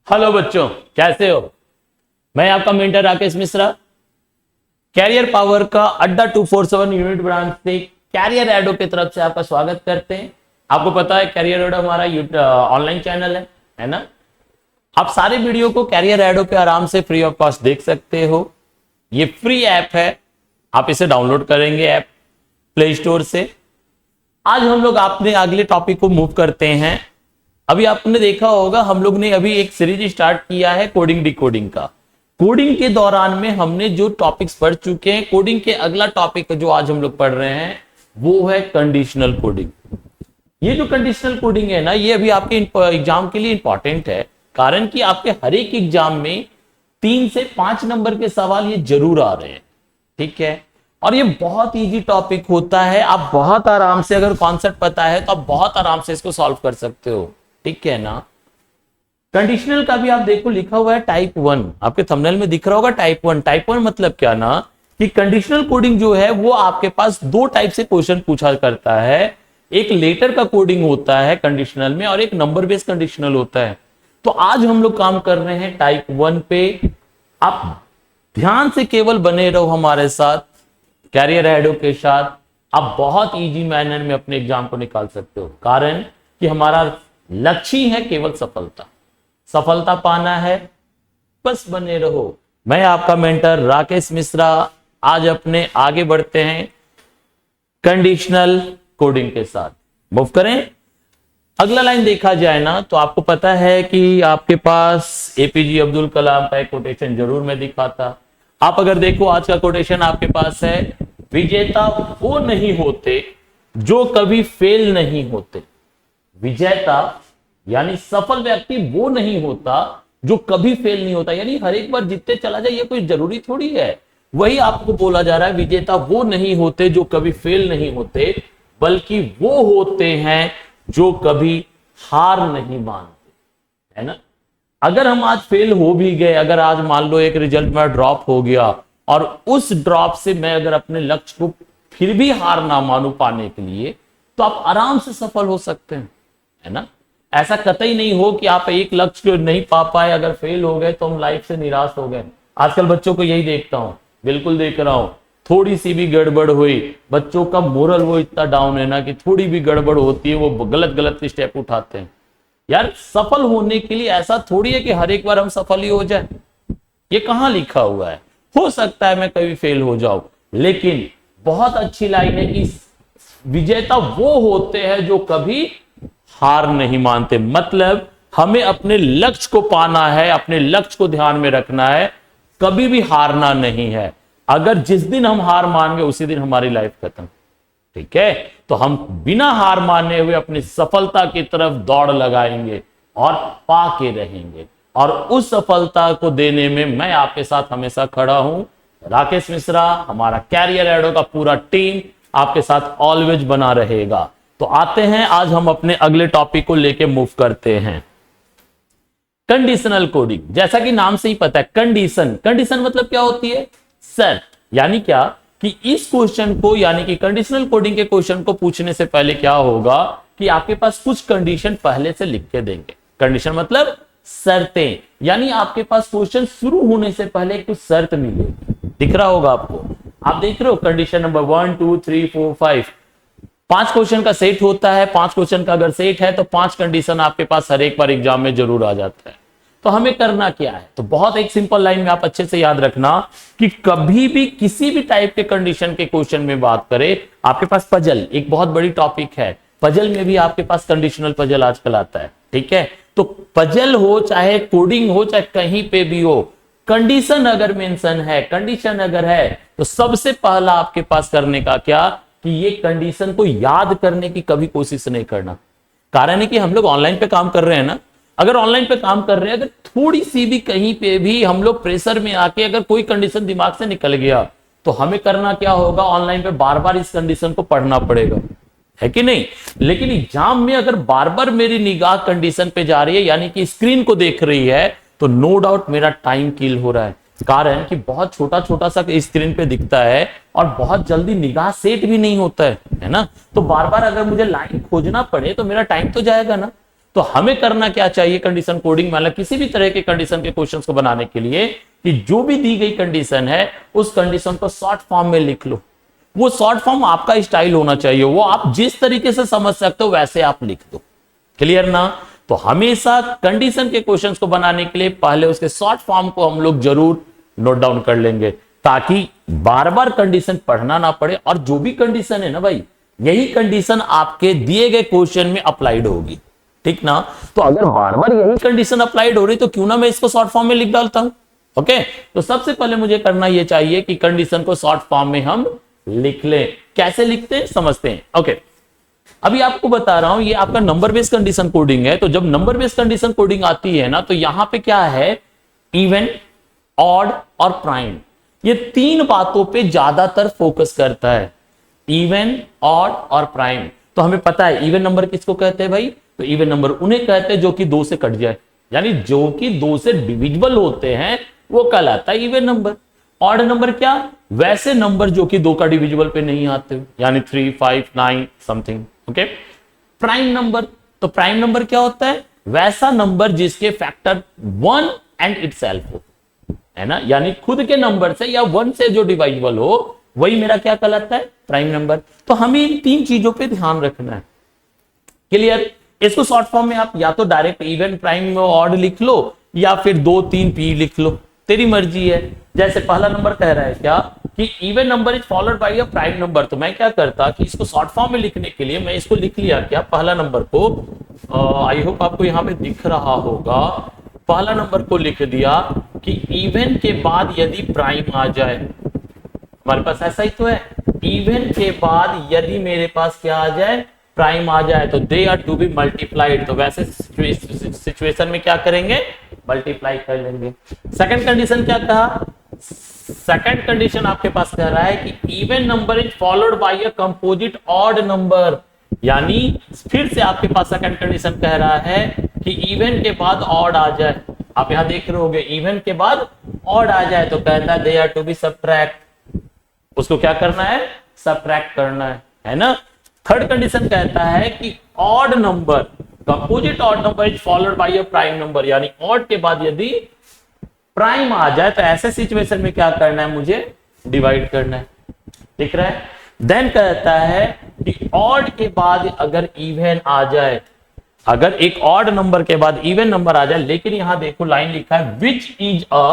Hello बच्चों, कैसे हो? मैं आपका mentor Rakesh Mishra. Career power का अड्डा 247 यूनिट ब्रांच से कैरियर एडो की तरफ से आपका स्वागत करते हैं। आपको पता है कैरियर एडो हमारा ऑनलाइन चैनल है ना। आप सारे वीडियो को कैरियर एडो पे आराम से फ्री ऑफ कॉस्ट देख सकते हो। ये फ्री ऐप है, आप इसे डाउनलोड करेंगे ऐप प्ले स्टोर से। आज हम लोग अपने अगले टॉपिक को मूव करते हैं। अभी आपने देखा होगा हम लोग ने अभी एक सीरीज स्टार्ट किया है कोडिंग डिकोडिंग का। कोडिंग के दौरान में हमने जो टॉपिक्स पढ़ चुके हैं, कोडिंग के अगला टॉपिक जो आज हम लोग पढ़ रहे हैं वो है कंडीशनल कोडिंग। ये जो कंडीशनल कोडिंग है ना, ये अभी आपके एग्जाम के लिए इंपॉर्टेंट है, कारण कि आपके हर एक एग्जाम में 3 से 5 नंबर के सवाल ये जरूर आ रहे हैं, ठीक है। और ये बहुत इजी टॉपिक होता है, आप बहुत आराम से, अगर कॉन्सेप्ट पता है तो आप बहुत आराम से इसको सॉल्व कर सकते हो, ठीक है ना। कंडीशनल का भी आप देखो लिखा हुआ है टाइप 1, आपके थंबनेल में दिख रहा होगा टाइप 1। टाइप 1 मतलब क्या ना, कि कंडीशनल कोडिंग जो है वो आपके पास 2 टाइप से क्वेश्चन पूछा करता है। एक लेटर का कोडिंग होता है कंडीशनल में और एक नंबर बेस्ड कंडीशनल होता है। तो आज हम लोग काम कर रहे हैं टाइप 1 पे। आप ध्यान से केवल बने रहो हमारे साथ, कैरियर एडो के साथ। आप बहुत इजी मैनर में अपने एग्जाम को निकाल सकते हो, कारण कि हमारा लक्ष्य है केवल सफलता पाना है, बस बने रहो। मैं आपका मेंटर राकेश मिश्रा। आज अपने आगे बढ़ते हैं कंडीशनल कोडिंग के साथ, मूव करें। अगला लाइन देखा जाए ना तो आपको पता है कि आपके पास एपीजे अब्दुल कलाम का एक कोटेशन जरूर मैं दिखाता। आप अगर देखो आज का कोटेशन आपके पास है, विजेता वो नहीं होते जो कभी फेल नहीं होते। विजेता यानी सफल व्यक्ति वो नहीं होता जो कभी फेल नहीं होता, यानी हर एक बार जीतते चला जाए ये कोई जरूरी थोड़ी है। वही आपको बोला जा रहा है, विजेता वो नहीं होते जो कभी फेल नहीं होते, बल्कि वो होते हैं जो कभी हार नहीं मानते, है ना। अगर हम आज फेल हो भी गए, अगर आज मान लो एक रिजल्ट में ड्रॉप हो गया और उस ड्रॉप से मैं अगर अपने लक्ष्य को फिर भी हार ना मानू पाने के लिए, तो आप आराम से सफल हो सकते हैं, है ना। ऐसा कतई नहीं हो कि आप एक लक्ष्य को नहीं पा पाए, अगर फेल हो गए तो हम लाइफ से निराश हो गए। आजकल बच्चों को यही देखता हूं, बिल्कुल देख रहा हूं, थोड़ी सी भी गड़बड़ हुई, बच्चों का मोरल वो इतना डाउन है ना कि थोड़ी भी गड़बड़ होती है वो गलत स्टेप उठाते हैं। यार सफल होने के लिए ऐसा थोड़ी है कि हर एक बार हम सफल ही हो जाए, ये कहां लिखा हुआ है। हो सकता है मैं कभी फेल हो जाऊं, लेकिन बहुत अच्छी लाइन है कि विजेता वो होते हैं जो कभी हार नहीं मानते। मतलब हमें अपने लक्ष्य को पाना है, अपने लक्ष्य को ध्यान में रखना है, कभी भी हारना नहीं है। अगर जिस दिन हम हार मान गए उसी दिन हमारी लाइफ खत्म, ठीक है। तो हम बिना हार माने हुए अपनी सफलता की तरफ दौड़ लगाएंगे और पाके रहेंगे, और उस सफलता को देने में मैं आपके साथ हमेशा खड़ा हूं। राकेश मिश्रा, हमारा कैरियर एडो का पूरा टीम आपके साथ ऑलवेज बना रहेगा। तो आते हैं आज हम अपने अगले टॉपिक को लेके मूव करते हैं, कंडीशनल कोडिंग। जैसा कि नाम से ही पता है, कंडीशन मतलब क्या होती है, शर्त। यानी क्या कि इस क्वेश्चन को, यानी कि कंडीशनल कोडिंग के क्वेश्चन को पूछने से पहले क्या होगा कि आपके पास कुछ कंडीशन पहले से लिख के देंगे। कंडीशन मतलब शर्तें, यानी आपके पास क्वेश्चन शुरू होने से पहले कुछ शर्त मिलेगी। दिख रहा होगा आपको, आप देख रहे हो कंडीशन नंबर 1 2 3 4 5, 5 क्वेश्चन का सेट होता है। 5 क्वेश्चन का अगर सेट है तो 5 कंडीशन आपके पास हर एक बार एग्जाम में जरूर आ जाता है। तो हमें करना क्या है, तो बहुत एक सिंपल लाइन में आप अच्छे से याद रखना कि कभी भी किसी भी टाइप के कंडीशन के क्वेश्चन में बात करें, आपके पास पजल एक बहुत बड़ी टॉपिक है। पजल में भी आपके पास कंडीशनल पजल आजकल आता है, ठीक है। तो पजल हो चाहे कोडिंग हो चाहे कहीं पे भी हो, कंडीशन अगर मेंशन है, कंडीशन अगर है, तो सबसे पहला आपके पास करने का क्या कि ये कंडीशन को याद करने की कभी कोशिश नहीं करना। कारण है कि हम लोग ऑनलाइन पे काम कर रहे हैं ना, अगर ऑनलाइन पे काम कर रहे हैं, अगर थोड़ी सी भी कहीं पे भी हम लोग प्रेशर में आके अगर कोई कंडीशन दिमाग से निकल गया, तो हमें करना क्या होगा, ऑनलाइन पे बार बार इस कंडीशन को पढ़ना पड़ेगा, है कि नहीं। लेकिन एग्जाम में अगर बार बार मेरी निगाह कंडीशन पे जा रही है, यानी कि स्क्रीन को देख रही है, तो नो डाउट मेरा टाइम किल हो रहा है। कारण कि बहुत छोटा छोटा सा स्क्रीन पे दिखता है और बहुत जल्दी निगाह सेट भी नहीं होता है ना। तो बार बार अगर मुझे लाइन खोजना पड़े तो मेरा टाइम तो जाएगा ना। तो हमें करना क्या चाहिए कंडीशन कोडिंग, मतलब किसी भी तरह के कंडीशन के क्वेश्चंस को बनाने के लिए, कि जो भी दी गई कंडीशन है उस कंडीशन को शॉर्ट फॉर्म में लिख लो। वो शॉर्ट फॉर्म आपका स्टाइल होना चाहिए, वो आप जिस तरीके से समझ सकते हो वैसे आप लिख दो। क्लियर ना? तो हमेशा कंडीशन के क्वेश्चंस को बनाने के लिए पहले उसके शॉर्ट फॉर्म को हम लोग जरूर नोट डाउन कर लेंगे, ताकि बार बार कंडीशन पढ़ना ना पड़े। और जो भी कंडीशन है ना भाई, यही कंडीशन आपके दिए गए क्वेश्चन में अप्लाइड होगी, ठीक ना? तो अगर बार बार यही कंडीशन अप्लाइड हो रही तो क्यों ना मैं इसको शॉर्ट फॉर्म में लिख डालता हूं। ओके, तो सबसे पहले मुझे करना यह चाहिए कि कंडीशन को शॉर्ट फॉर्म में हम लिख लें। कैसे लिखते हैं समझते हैं। ओके, अभी आपको बता रहा हूं, ये आपका नंबर बेस्ड कंडीशन कोडिंग है। तो जब नंबर बेस्ड कंडीशन कोडिंग आती है ना, तो यहां पे क्या है, इवन, ऑड और प्राइम, ये तीन बातों पे ज्यादातर फोकस करता है, इवन, ऑड और प्राइम। तो हमें पता है इवन नंबर किसको कहते हैं भाई, तो इवन नंबर उन्हें कहते हैं जो कि 2 से कट जाए, यानी जो कि 2 से डिविजिबल होते हैं वो कहलाता है इवन नंबर। ऑड नंबर क्या, वैसे नंबर जो कि 2 का डिविजिबल पे नहीं आते, यानी 3, 5, 9 समथिंग। ओके, प्राइम नंबर, तो प्राइम नंबर क्या होता है, वैसा नंबर जिसके फैक्टर 1 एंड इटसेल्फ हो, है ना, यानी खुद के नंबर से या 1 से जो डिवाइजिबल हो वही मेरा क्या कहलाता है, प्राइम नंबर। तो हमें इन तीन चीजों पे ध्यान रखना है। क्लियर? इसको शॉर्ट फॉर्म में आप या तो डायरेक्ट इवन, प्राइम, ऑड लिख लो, या फिर 2, 3 पी लिख लो, तेरी मर्जी है। जैसे पहला नंबर कह रहा है क्या कि even number is followed by a prime number, तो मैं क्या करता कि इसको शॉर्ट फॉर्म में लिखने के लिए मैं इसको लिख लिया क्या, पहला नंबर को, आई होप आपको यहां पे दिख रहा होगा, पहला नंबर को लिख दिया कि इवन के बाद यदि प्राइम आ जाए, हमारे पास ऐसा ही तो है, इवन के बाद यदि मेरे पास क्या आ जाए, प्राइम आ जाए, तो they are to be multiplied. तो वैसे सिचुएशन में क्या करेंगे, मल्टीप्लाई कर लेंगे। सेकंड कंडीशन क्या कहा, सेकंड कंडीशन आपके पास कह रहा है कि even number is followed by a composite odd number, यानी फिर से आपके पास सेकंड कंडीशन कह रहा है कि इवन के बाद ऑड आ जाए। आप यहां देख रहे होगे इवन के बाद ऑड आ जाए, तो कहता है they are to be subtract, उसको क्या करना है, सब्ट्रैक्ट करना है ना। थर्ड कंडीशन कहता है कि odd number, composite odd number is followed by a prime number, यानी ऑड के बाद यदि प्राइम आ जाए तो ऐसे सिचुएशन में क्या करना है, मुझे डिवाइड करना है। दिख रहा है? देन कहता है कि ऑड के बाद अगर इवन आ जाए, अगर एक ऑड नंबर के बाद इवन नंबर आ जाए, लेकिन यहां देखो लाइन लिखा है which is a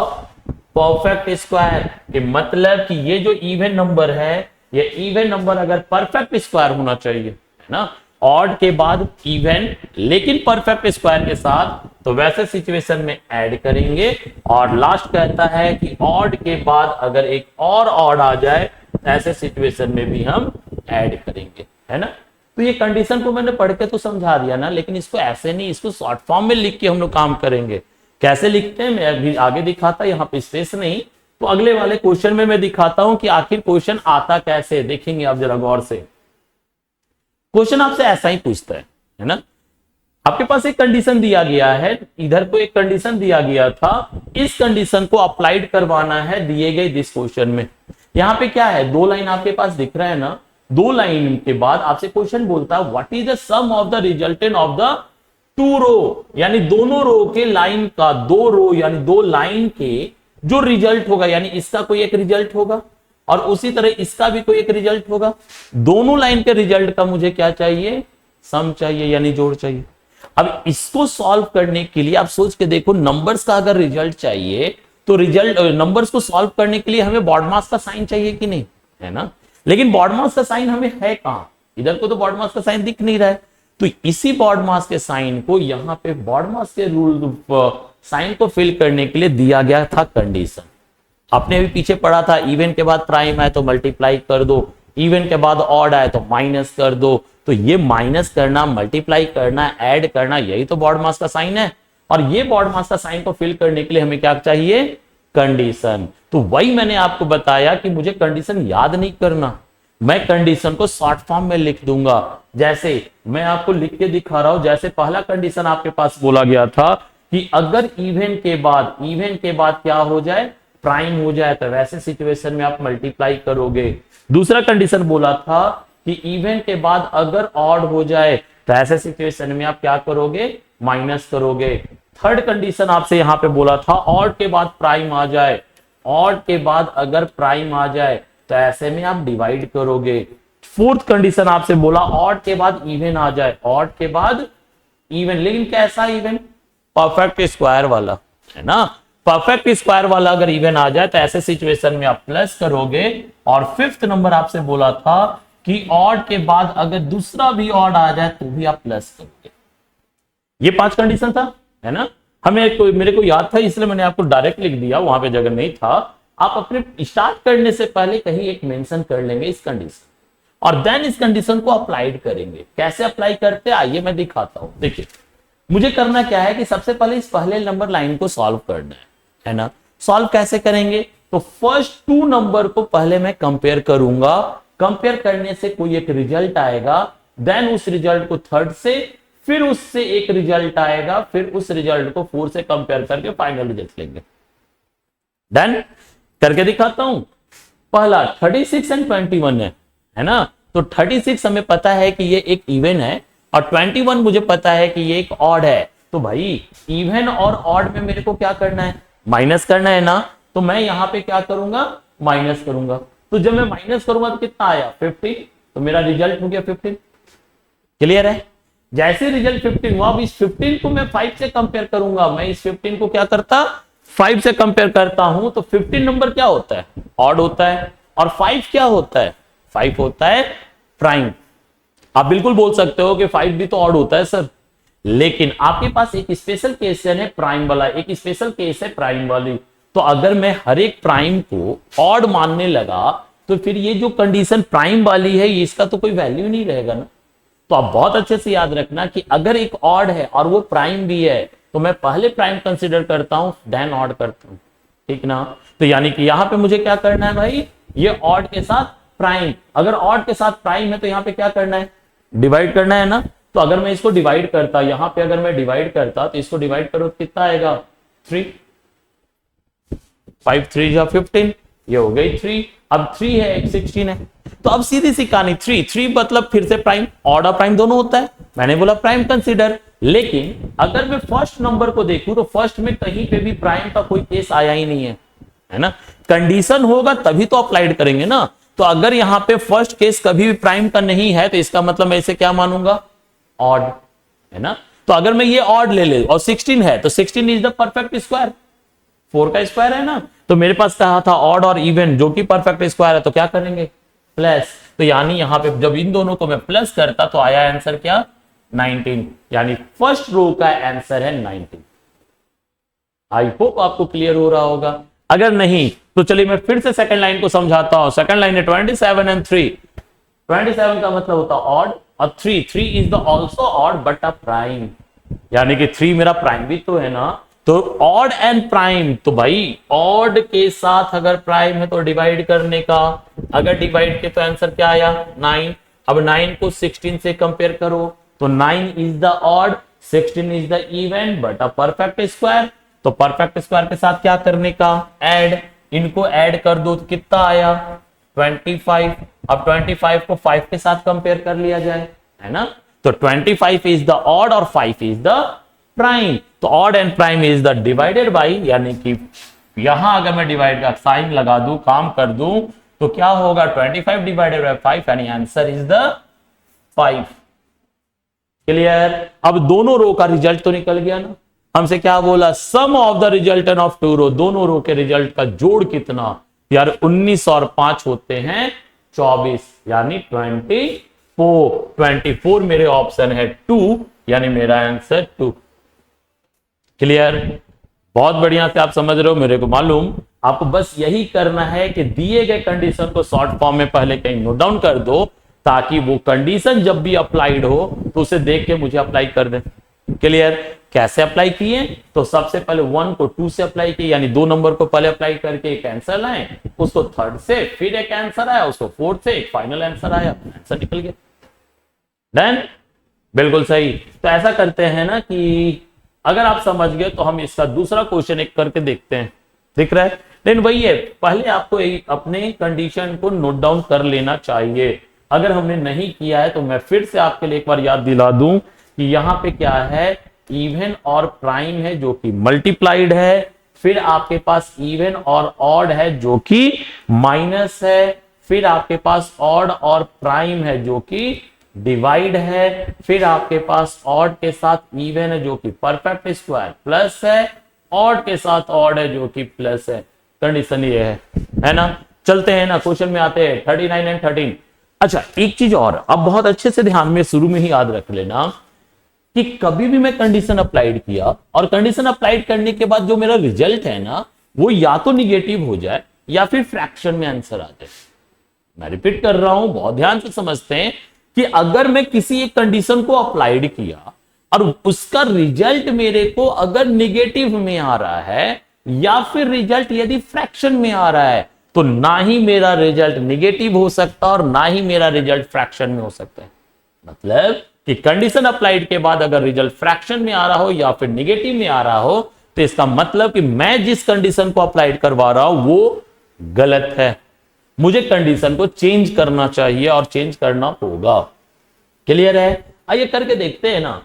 perfect square, के मतलब कि ये जो इवन नंबर है, ये इवन नंबर अगर परफेक्ट स्क्वायर होना चाहिए, है ना, ऑड के बाद इवन लेकिन परफेक्ट स्क्वायर के साथ, तो वैसे सिचुएशन में ऐड करेंगे। और लास्ट कहता है कि ऑड के बाद अगर एक और ऑड आ जाए, ऐसे सिचुएशन में भी हम ऐड करेंगे, है ना। तो ये कंडीशन को मैंने पढ़ के तो समझा दिया ना, लेकिन इसको ऐसे नहीं, इसको शॉर्ट फॉर्म में लिख के हम लोग काम करेंगे। कैसे लिखते हैं मैं अभी आगे दिखाता, यहाँ पे स्पेस नहीं, तो अगले वाले क्वेश्चन में मैं दिखाता हूं कि आखिर क्वेश्चन आता कैसे। देखेंगे आप जरा गौर से, क्वेश्चन आपसे ऐसा ही पूछता है ना। आपके पास एक कंडीशन दिया गया है, इधर को एक कंडीशन दिया गया था, इस कंडीशन को अप्लाइड करवाना है दिए गए दिस क्वेश्चन में। यहां पे क्या है, 2 लाइन आपके पास दिख रहा है ना, 2 लाइन के बाद आपसे क्वेश्चन बोलता है what is the sum of the resultant of the 2 row, यानी दोनों रो के लाइन का, 2 रो यानी 2 लाइन के जो रिजल्ट होगा, यानी इसका कोई एक रिजल्ट होगा और उसी तरह इसका भी कोई एक रिजल्ट होगा। दोनों लाइन के रिजल्ट का मुझे क्या चाहिए, सम चाहिए, यानी जोड़ चाहिए। अब इसको सॉल्व करने के लिए आप सोच के देखो, नंबर्स का अगर रिजल्ट चाहिए तो रिजल्ट, नंबर्स को सॉल्व करने के लिए हमें बॉडमास का साइन चाहिए कि नहीं, है ना। लेकिन बॉडमास का साइन हमें है कहां, इधर को तो बॉडमास का साइन दिख नहीं रहा है। तो इसी बॉडमास के साइन को यहां पे बॉडमास के रूल साइन को फिल करने के लिए दिया गया था कंडीशन। आपने अभी पीछे पढ़ा था, इवन के बाद प्राइम आए तो मल्टीप्लाई कर दो, इवन के बाद ऑड आए तो माइनस कर दो। तो ये माइनस करना, मल्टीप्लाई करना, ऐड करना, यही तो बॉडमास का साइन है। और ये बॉडमास का साइन को फिल करने के लिए हमें क्या चाहिए, कंडीशन। तो वही मैंने आपको बताया कि मुझे कंडीशन याद नहीं करना, मैं कंडीशन को शॉर्ट फॉर्म में लिख दूंगा। जैसे मैं आपको लिख के दिखा रहा हूं, जैसे पहला कंडीशन आपके पास बोला गया था कि अगर इवन के बाद क्या हो जाए, प्राइम हो जाए, तो वैसे सिचुएशन में आप मल्टीप्लाई करोगे। दूसरा कंडीशन बोला था कि इवन के बाद अगर ऑड हो जाए, तो ऐसे सिचुएशन में आप क्या करोगे, माइनस करोगे। थर्ड कंडीशन आपसे यहां पे बोला था ऑड के बाद प्राइम आ जाए, ऑड के बाद अगर प्राइम आ जाए तो ऐसे में आप डिवाइड करोगे। फोर्थ कंडीशन आपसे बोला ऑड के बाद इवन आ जाए, ऑड के बाद इवन, लेकिन कैसा इवन? परफेक्ट स्क्वायर वाला, है ना। परफेक्ट स्क्वायर वाला अगर इवन आ जाए तो ऐसे सिचुएशन में आप प्लस करोगे। और फिफ्थ नंबर आपसे बोला था कि ऑड के बाद अगर दूसरा भी ऑड आ जाए तो भी आप प्लस करोगे। ये 5 कंडीशन था, है ना। मेरे को याद था इसलिए मैंने आपको डायरेक्ट लिख दिया, वहां पे जगह नहीं था। आप अपने स्टार्ट करने से पहले कहीं एक मेंशन कर लेंगे इस कंडीशन, और देन इस कंडीशन को अप्लाइड करेंगे। कैसे अप्लाई करते हैं आइए मैं दिखाता हूं। देखिए मुझे करना क्या है कि सबसे पहले इस पहले नंबर लाइन को सॉल्व करना है ना। सॉल्व कैसे करेंगे? तो फर्स्ट 2 नंबर को पहले मैं कंपेयर करूंगा, कंपेयर करने से कोई एक रिजल्ट आएगा, देन उस रिजल्ट को थर्ड से, फिर उससे एक रिजल्ट आएगा, फिर उस रिजल्ट को 4 से कंपेयर करके फाइनल रिजल्ट लेंगे। डन? करके दिखाता हूं। पहला 36 एंड 21 है ना। तो 36 हमें पता है कि ये एक इवन है और 21 मुझे पता है कि ये एक ऑड है। तो भाई इवन और ऑड में मेरे को क्या करना है? माइनस करना है ना। तो मैं यहां पे क्या करूंगा? माइनस करूंगा। तो जब मैं माइनस करूंगा तो कितना आया? 15। तो मेरा रिजल्ट हो गया 15। क्लियर है? जैसे रिजल्ट 15 हुआ, अब इस 15 को मैं 5 से कंपेयर करूंगा। मैं इस 15 को क्या करता? 5 से कंपेयर करता हूं। तो 15 नंबर क्या होता है? ऑड होता है। और 5 क्या होता है? 5 होता है प्राइम। आप बिल्कुल बोल सकते हो कि 5 भी तो ऑड होता है सर, लेकिन आपके पास एक स्पेशल केस है प्राइम वाला, एक स्पेशल केस है प्राइम वाली। तो अगर मैं हर एक प्राइम को ऑड मानने लगा तो फिर ये जो कंडीशन प्राइम वाली है इसका तो कोई वैल्यू नहीं रहेगा ना। तो आप बहुत अच्छे से याद रखना कि अगर एक ऑड है और वो प्राइम भी है तो मैं पहले प्राइम कंसीडर करता हूं, देन ऑड करता हूं, ठीक ना। तो यानी कि यहां पे मुझे क्या करना है भाई? ये ऑड के साथ प्राइम, अगर ऑड के साथ प्राइम है तो यहां पे क्या करना है? डिवाइड करना है ना। तो अगर मैं इसको डिवाइड करता, यहां पे अगर मैं डिवाइड करता तो इसको डिवाइड करो कितना आएगा? 3। 5 3 जा 15, ये हो गई 3। अब 3 है, एक 16 है। तो अब सीधी सी कहानी 3 मतलब फिर से प्राइम, ऑड और प्राइम दोनों होता है। मैंने बोला प्राइम कंसीडर, लेकिन अगर मैं फर्स्ट नंबर को देखूं तो फर्स्ट में कहीं पे भी प्राइम का कोई केस आया ही नहीं है ना। कंडीशन होगा तभी तो अप्लाइड करेंगे ना। तो अगर यहां पे फर्स्ट केस कभी भी प्राइम का नहीं है तो इसका मतलब मैं इसे क्या मानूंगा? ऑड, है ना। तो अगर मैं ये ऑड ले ले और 16 है तो 16 इज द परफेक्ट स्क्वायर, 4 का स्क्वायर है ना। तो मेरे पास कहा था ऑड और इवन जो कि परफेक्ट स्क्वायर है, तो क्या करेंगे? प्लस। तो यानी यहां पे जब इन दोनों को मैं प्लस करता तो आया आंसर क्या? 19। यानी फर्स्ट रो का आंसर है 19। आई होप आपको क्लियर हो रहा होगा। अगर नहीं तो चलिए मैं फिर से सेकंड लाइन को समझाता हूं। सेकंड लाइन है 27 एंड 3। 27 का मतलब होता ऑड और 3 is the also odd but a prime, यानी कि 3 मेरा प्राइम भी तो है ना। तो ऑड एंड प्राइम, तो भाई ऑड के साथ अगर प्राइम है तो डिवाइड करने का, अगर डिवाइड के तो आंसर क्या आया? 9। अब 9 को 16 से कंपेयर करो तो 9 is the odd, 16 is the even but a perfect square. तो परफेक्ट स्क्वायर के साथ क्या करने का? ऐड। इनको ऐड कर दो तो कितना आया? 25। अब 25 को 5 के साथ कंपेयर कर लिया जाए, है ना। तो 25 इज द ऑड और 5 इज द प्राइम। तो odd and prime is the divided by, यानी कि यहां अगर मैं डिवाइड का साइन लगा दूं, काम कर दूं, तो क्या होगा? 25 डिवाइडेड बाई 5, यानी आंसर इज द 5। क्लियर? अब दोनों रो का रिजल्ट तो निकल गया ना। हमसे क्या बोला? सम ऑफ द रिजल्टेंट ऑफ 2 रो, दोनों रो के रिजल्ट का जोड़ कितना? यार 19 और 5 होते हैं 24, यानी 24 मेरे ऑप्शन है 2, यानी मेरा आंसर 2। क्लियर? बहुत बढ़िया से आप समझ रहे हो, मेरे को मालूम। आपको बस यही करना है कि दिए गए कंडीशन को शॉर्ट फॉर्म में पहले कहीं नोट डाउन कर दो, ताकि वो कंडीशन जब भी अप्लाइड हो तो उसे देख के मुझे अप्लाई कर दे। क्लियर? कैसे अप्लाई किए? तो सबसे पहले 1 को 2 से अप्लाई किए, यानी 2 नंबर को पहले अप्लाई करके एक आंसर लाए, उसको थर्ड से, फिर एक आंसर आया, उसको फोर्थ से, एक फाइनल आंसर आया, आंसर निकल गया। डन? बिल्कुल सही। तो ऐसा करते हैं ना कि अगर आप समझ गए तो हम इसका दूसरा क्वेश्चन एक करके देखते हैं। दिख रहा है? लेकिन वही है, पहले आपको अपने कंडीशन को नोट डाउन कर लेना चाहिए। अगर हमने नहीं किया है तो मैं फिर से आपके लिए एक बार याद दिला दूं कि यहां पे क्या है इवन और प्राइम है जो कि मल्टीप्लाइड है, फिर आपके पास इवन और ऑड है जो कि माइनस है, फिर आपके पास ऑड और प्राइम है जो कि डिवाइड है, फिर आपके पास ऑड के साथ इवन है जो कि परफेक्ट स्क्वायर, प्लस है ऑड के साथ ऑड है जो कि प्लस है। कंडीशन ये है ना। चलते हैं ना, क्वेश्चन में आते हैं 39 एंड 13। अच्छा, एक चीज और अब बहुत अच्छे से ध्यान में शुरू में ही याद रख लेना कि कभी भी मैं कंडीशन अप्लाइड किया और कंडीशन अप्लाइड करने के बाद जो मेरा रिजल्ट है ना वो या तो निगेटिव हो जाए या फिर फ्रैक्शन में आंसर आ जाए। मैं रिपीट कर रहा हूं, बहुत ध्यान से समझते हैं कि अगर मैं किसी एक कंडीशन को अप्लाइड किया और उसका रिजल्ट मेरे को अगर निगेटिव में आ रहा है या फिर रिजल्ट यदि फ्रैक्शन में आ रहा है तो ना ही मेरा रिजल्ट निगेटिव हो सकता और ना ही मेरा रिजल्ट फ्रैक्शन में हो सकता है। मतलब कि कंडीशन अप्लाइड के बाद अगर रिजल्ट फ्रैक्शन में आ रहा हो या फिर निगेटिव में आ रहा हो तो इसका मतलब कि मैं जिस कंडीशन को अप्लाइड करवा रहा हूं वो गलत है, मुझे कंडीशन को चेंज करना चाहिए और चेंज करना होगा। क्लियर है? आइए करके देखते हैं ना।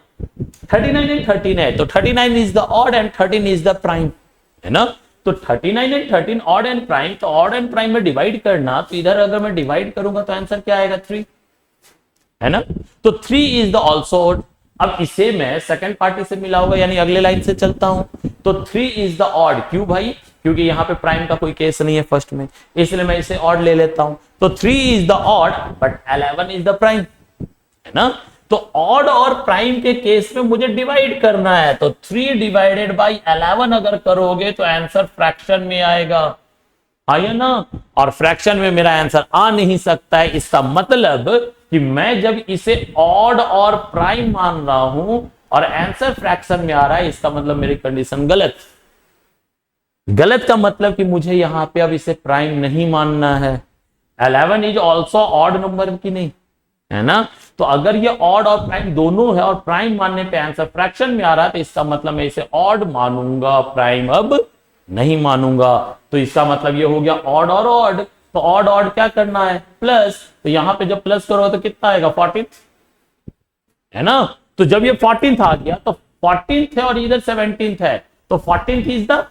39 एंड 13 है तो 39 is the odd and 13 is the prime, है ना। तो 39 एंड 13 ऑड एंड प्राइम, तो ऑड एंड प्राइम में डिवाइड करना, तो इधर अगर मैं डिवाइड करूंगा तो आंसर क्या आएगा? 3, है ना। तो 3 इज द ऑल्सो ऑड। अब इसे मैं सेकंड पार्टी से मिला होगा यानी अगले लाइन से चलता हूं। तो 3 इज द ऑड, क्यों भाई? क्योंकि यहां पे प्राइम का कोई केस नहीं है फर्स्ट में, इसलिए मैं इसे ऑड ले लेता हूं। तो 3 is the odd but 11 is the prime, है ना। तो ऑड और प्राइम के केस में मुझे डिवाइड करना है, तो 3 डिवाइडेड बाई 11 अगर करोगे तो आंसर फ्रैक्शन में आएगा, आइए ना। और फ्रैक्शन में मेरा आंसर आ नहीं सकता है। इसका मतलब कि मैं जब इसे ऑड और प्राइम मान रहा हूं और आंसर फ्रैक्शन में आ रहा है, इसका मतलब मेरी कंडीशन गलत। गलत का मतलब कि मुझे यहां पे अब इसे प्राइम नहीं मानना है। 11 इज ऑल्सो ऑड नंबर की नहीं, है ना। तो अगर ये ऑड और प्राइम दोनों है और प्राइम मानने पे आंसर फ्रैक्शन में आ रहा है तो इसका मतलब मैं इसे ऑड मानूंगा, प्राइम अब नहीं मानूंगा। तो इसका मतलब ये हो गया ऑड और ऑड। तो ऑड ऑड क्या करना है? प्लस। तो यहां पे जब प्लस करो तो कितना आएगा? 14, है ना। तो जब ये 14 आ गया तो 14 है और इधर 17 है, तो 14 इज द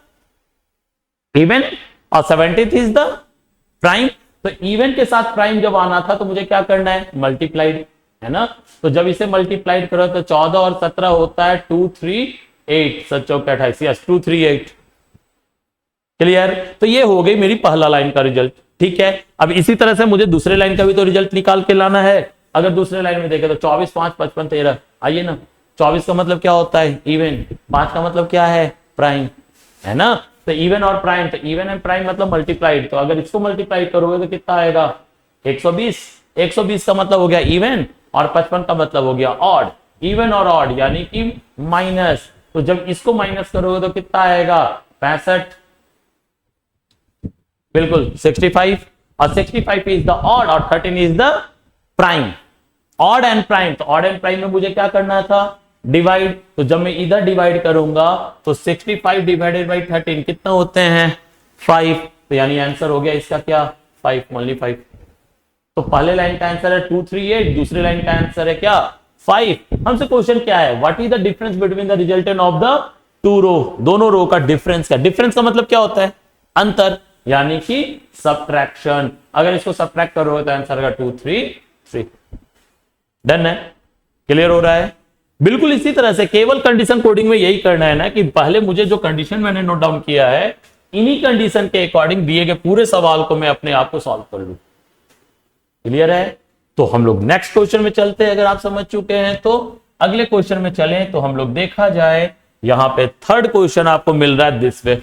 इवन और 17 इज द प्राइम। तो इवन के साथ प्राइम जब आना था तो मुझे क्या करना है? मल्टीप्लाइड, है ना। तो जब इसे मल्टीप्लाइड करो तो 14 और 17 होता है 238, 7 चौके 28, यस 238। क्लियर? तो ये हो गई मेरी पहला लाइन का रिजल्ट, ठीक है। अब इसी तरह से मुझे दूसरे लाइन का भी तो रिजल्ट निकाल के लाना है। अगर दूसरे लाइन में देखें तो 24, 5, 55, 13, आइए ना। 24 का मतलब क्या होता है? इवन। 5 का मतलब क्या है? प्राइम, है ना। तो इवन और प्राइम, तो इवन एंड प्राइम मतलब मल्टीप्लाइड। तो अगर इसको मल्टीप्लाइड करोगे तो कितना आएगा? 120। 120 का मतलब हो गया इवन और 55 का मतलब हो गया ऑड। इवन और ऑड यानी कि माइनस। तो जब इसको माइनस करोगे तो कितना आएगा? 65, बिल्कुल 65। और 65 इज द ऑड और 13 is the prime. Odd and prime, तो ऑड एंड प्राइम में मुझे क्या करना था? डिवाइड। तो जब मैं इधर डिवाइड करूंगा तो 65 डिवाइडेड बाई 13 कितना होते हैं? 5। तो यानी आंसर हो गया इसका क्या? 5, ओनली 5। तो पहले लाइन का आंसर है 238, दूसरी लाइन का आंसर है क्या? 5। हमसे क्वेश्चन क्या है? What is the difference between the resultant of the two row? दोनों रो का डिफरेंस का। डिफरेंस का मतलब क्या होता है? अंतर, यानी कि सब्ट्रैक्शन। अगर इसको सब्ट्रैक्ट करोगे तो आंसर का 233। डन है? क्लियर हो रहा है? बिल्कुल इसी तरह से केवल कंडीशन कोडिंग में यही करना है ना कि पहले मुझे जो कंडीशन मैंने नोट डाउन किया है इन्हीं कंडीशन के अकॉर्डिंग दिए गए पूरे सवाल को मैं अपने आप को सॉल्व कर लूं। क्लियर है? तो हम लोग नेक्स्ट क्वेश्चन में चलते हैं। अगर आप समझ चुके हैं तो अगले क्वेश्चन में चलें। तो हम लोग देखा जाए यहां पे थर्ड क्वेश्चन आपको मिल रहा है दिस वे।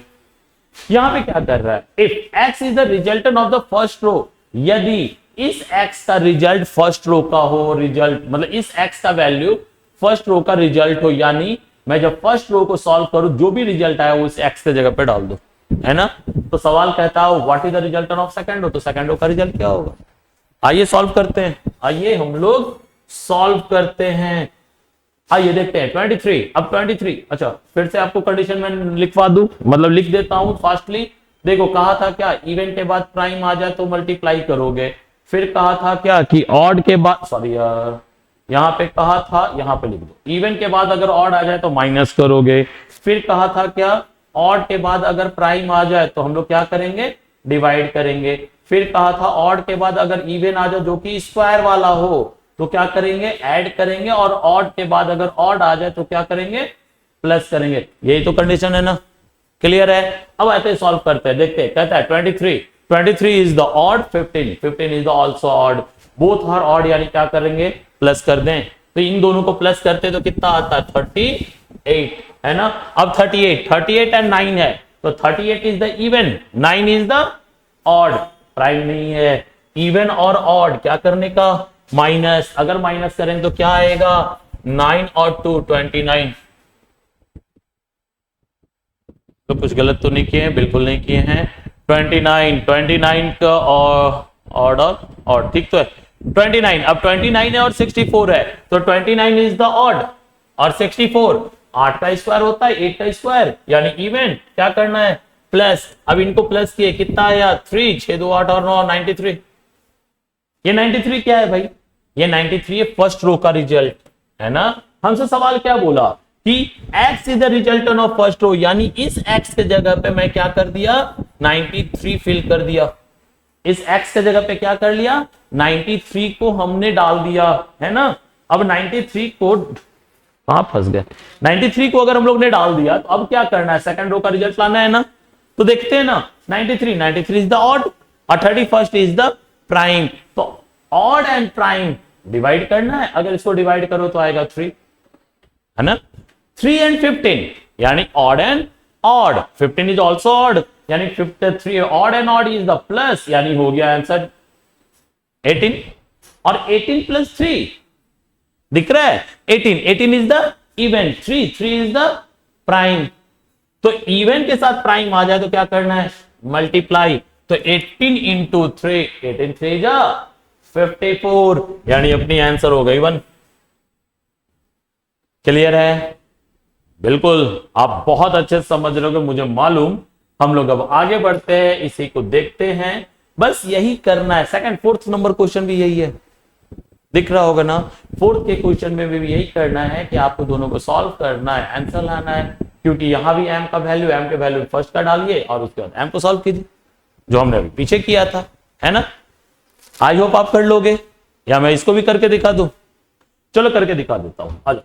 यहां पे क्या कर रहा है? If x is the resultant of the first row, यदि इस x का रिजल्ट फर्स्ट रो का हो, रिजल्ट मतलब इस x का वैल्यू फर्स्ट रो का रिजल्ट हो, यानी मैं जब फर्स्ट रो को सॉल्व करूं जो भी रिजल्ट आया वो इस x के जगह पे डाल दो, है ना। तो सवाल कहता है what is the resultant of second row, तो सेकंड रो का रिजल्ट क्या होगा? आइए सॉल्व करते हैं। आइए हम लोग सॉल्व करते हैं। आइए देखते हैं 23। अब 23, अच्छा फिर से आपको कंडीशन में लिखवा दूं, मतलब लिख देता हूं फास्टली। देखो कहा था क्या? इवन के बाद प्राइम आ जाए तो मल्टीप्लाई करोगे। फिर कहा था क्या कि ऑड के बाद, सॉरी यार यहाँ पे कहा था, यहाँ पे लिख दो। इवन के बाद अगर ऑड आ जाए तो माइनस करोगे। फिर कहा था क्या, ऑड के बाद अगर प्राइम आ जाए तो हम लोग क्या करेंगे, डिवाइड करेंगे। फिर कहा था ऑड के बाद अगर इवन आ जाए जो कि स्क्वायर वाला हो तो क्या करेंगे, ऐड करेंगे। और ऑड के बाद अगर ऑड आ जाए तो क्या करेंगे, प्लस करेंगे। यही तो कंडीशन है ना, क्लियर है। अब आते सॉल्व करते हैं, देखते हैं। कहता है 23 is the odd, 15 is the also odd, both are odd, यानी क्या करेंगे, प्लस कर दें। तो इन दोनों को प्लस करते तो कितना आता है, 38 है ना। अब 38 एंड 9 है तो 38 is the even, 9 is the odd, prime नहीं है। इवन और ऑड क्या करने का, माइनस। अगर माइनस करें तो क्या आएगा, 9 और 2 29। तो कुछ गलत तो नहीं किए हैं, बिल्कुल नहीं किए हैं। 29 का ऑर्डर और ठीक तो है 29। अब 29 है और 64 है तो 29 इज द ऑड और 64 8 का स्क्वायर होता है, 8 का स्क्वायर यानी इवन। क्या करना है, प्लस। अब इनको प्लस किए, कितना आया, 3, 6 2 8 और 9 93। ये 93 क्या है भाई, ये 93 है फर्स्ट रो का रिजल्ट है ना। हमसे सवाल क्या बोला कि x is the result of first row, यानी इस x के जगह पे मैं क्या कर दिया, 93 फिल कर दिया। इस x के जगह पे क्या कर लिया, 93 को हमने डाल दिया है ना। अब 93 को कहां फंस गए, 93 को अगर हम लोग ने डाल दिया तो अब क्या करना है, सेकंड रो का रिजल्ट लाना है ना। तो देखते हैं ना, 93 इज द ऑड और 31 इज द प्राइम। तो ऑड एंड प्राइम डिवाइड करना है। अगर इसको डिवाइड करो तो आएगा 3 है ना। 3 एंड 15 यानी odd and odd, 15 is also odd यानी 53 odd and odd is the plus, यानी हो गया आंसर 18। और 18 प्लस 3 दिख रहा है, 18 is the even, 3 is the prime. तो इवन के साथ प्राइम आ जाए तो क्या करना है, मल्टीप्लाई। तो 18 इंटू 3, 18 3 जा 54, यानी अपनी आंसर हो गई 1। क्लियर है, बिल्कुल आप बहुत अच्छे से समझ रहे हो, मुझे मालूम। हम लोग अब आगे बढ़ते हैं, इसी को देखते हैं। बस यही करना है। सेकंड फोर्थ नंबर क्वेश्चन भी यही है, दिख रहा होगा ना। फोर्थ के क्वेश्चन में भी यही करना है कि आपको दोनों को सॉल्व करना है, आंसर लाना है। क्योंकि यहां भी m का वैल्यू, m के वैल्यू फर्स्ट का डालिए और उसके बाद m को सॉल्व कीजिए, जो हमने अभी पीछे किया था, है ना। आई होप आप कर लोगे, या मैं इसको भी करके दिखा दूं। चलो करके दिखा देता हूं, आ जाओ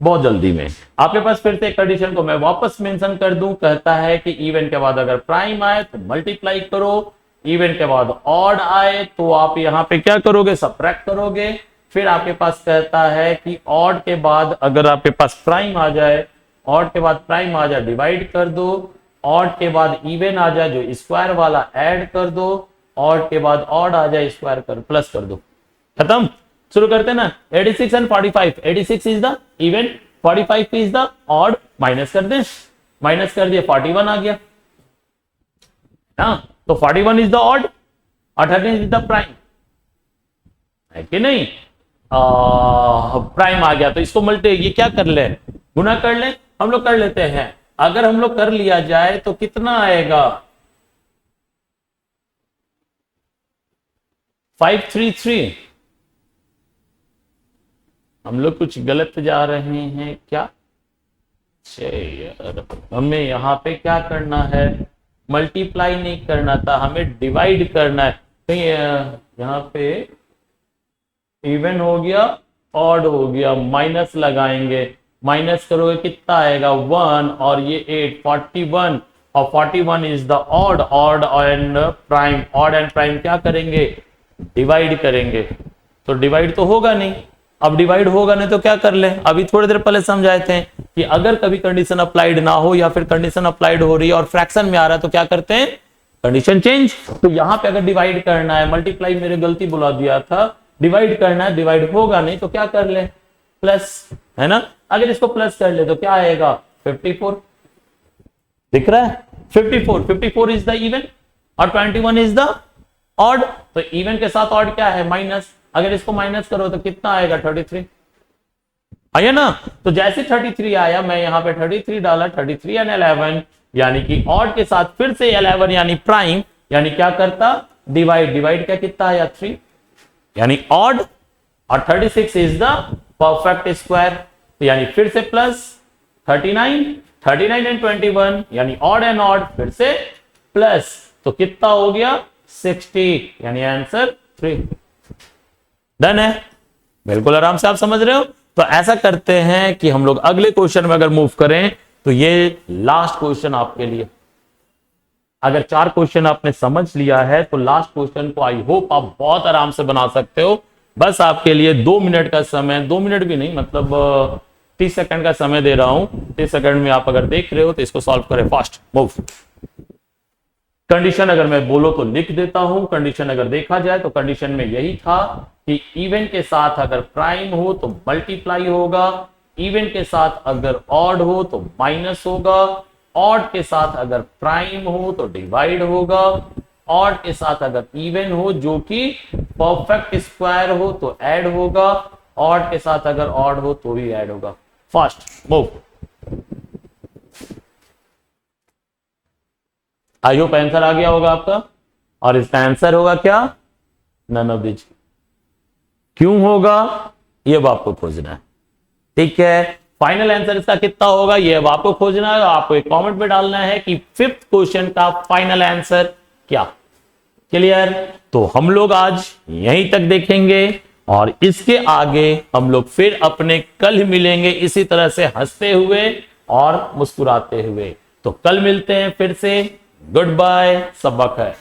बहुत जल्दी में। आपके पास फिर से एक कंडीशन को मैं वापस मेंशन कर दूं। कहता है कि इवन के बाद अगर प्राइम आए तो मल्टीप्लाई करो, इवन के बाद ऑड आए तो आप यहां पे क्या करोगे, सब्ट्रैक्ट करोगे। फिर आपके पास कहता है कि ऑड के बाद अगर आपके पास प्राइम आ जाए, ऑड के बाद प्राइम आ जाए, डिवाइड कर दो। ऑड के बाद इवन आ जाए जो स्क्वायर वाला, ऐड कर दो। ऑड के बाद ऑड आ जाए, स्क्वायर कर प्लस कर दो, खत्म। शुरू करते ना, 86 and 45। 86 is the even, 45 is the odd, minus कर दें, माइनस कर दिया 41 आ गया ना। तो 41 इज द ऑड और 13 इज द प्राइम, है कि नहीं। प्राइम आ गया तो इसको मल्टी, ये क्या कर ले, गुना कर ले। हम लोग कर लेते हैं, अगर हम लोग कर लिया जाए तो कितना आएगा, 533। हम लोग कुछ गलत जा रहे हैं क्या, यार हमें यहां पे क्या करना है, मल्टीप्लाई नहीं करना था, हमें डिवाइड करना है। कहीं यहां पे इवन हो गया, ऑड हो गया, माइनस लगाएंगे। माइनस करोगे कितना आएगा, 1 और ये 8, 41। और 41 is the odd, odd and prime. Odd and prime क्या करेंगे, डिवाइड करेंगे। तो डिवाइड तो होगा नहीं, अब डिवाइड होगा नहीं तो क्या कर ले, अभी थोड़ी देर पहले समझाए थे कि अगर कभी कंडीशन अप्लाइड ना हो या फिर कंडीशन अप्लाइड हो रही है और फ्रैक्शन में आ रहा है तो क्या करते हैं, कंडीशन चेंज। तो यहां पे अगर डिवाइड करना है, मल्टीप्लाई मेरे गलती बुला दिया था, डिवाइड करना है, डिवाइड होगा नहीं तो क्या कर ले, प्लस, है ना। अगर इसको प्लस कर ले तो क्या आएगा, 54 दिख रहा है, 54 इज द इवन और 21 इज द ऑड। तो इवन के साथ ऑड क्या है, माइनस। अगर इसको माइनस करो तो कितना आएगा, 33 आया ना। तो जैसे 33 आया, मैं यहां पे 33 डाला, 33 एंड 11, यानी कि ऑड के साथ फिर से 11 यानी प्राइम, यानी क्या करता, डिवाइड। डिवाइड क्या कितना आया, 3, यानी ऑड और 36 इज द परफेक्ट स्क्वायर, तो यानी फिर से प्लस 39, 39 एंड 21 यानी ऑड एंड ऑड, फिर से प्लस, तो कितना हो गया 60, यानी आंसर 3। डन है, बिल्कुल आराम से आप समझ रहे हो। तो ऐसा करते हैं कि हम लोग अगले क्वेश्चन में अगर मूव करें तो ये लास्ट क्वेश्चन आपके लिए, अगर 4 क्वेश्चन आपने समझ लिया है तो लास्ट क्वेश्चन को आई होप आप बहुत आराम से बना सकते हो। बस आपके लिए 2 मिनट का समय, 2 मिनट भी नहीं, मतलब 30 सेकंड का समय दे रहा हूं। 30 सेकंड में आप अगर देख रहे हो तो इसको सॉल्व करें फास्ट। मूव। कंडीशन अगर मैं बोलो तो लिख देता हूं। कंडीशन अगर देखा जाए तो कंडीशन में यही था कि इवन के साथ अगर प्राइम हो तो मल्टीप्लाई होगा, इवन के साथ अगर ऑड हो तो माइनस होगा, ऑड के साथ अगर प्राइम हो तो डिवाइड होगा, ऑड के साथ अगर इवन हो जो कि परफेक्ट स्क्वायर हो तो ऐड होगा, ऑड के साथ अगर ऑड हो तो भी ऐड होगा। Fast move. I hope answer आ गया होगा आपका, और इसका आंसर होगा क्या, नन ऑफ दिस। क्यों होगा ये अब आपको खोजना है, ठीक है। फाइनल आंसर इसका कितना होगा ये अब आपको खोजना है, आपको एक कमेंट में डालना है कि 5th क्वेश्चन का फाइनल आंसर क्या। क्लियर। तो हम लोग आज यहीं तक देखेंगे और इसके आगे हम लोग फिर अपने कल मिलेंगे इसी तरह से हंसते हुए और मुस्कुराते हुए। तो कल मिलते हैं फिर से। गुड बाय, सबक है।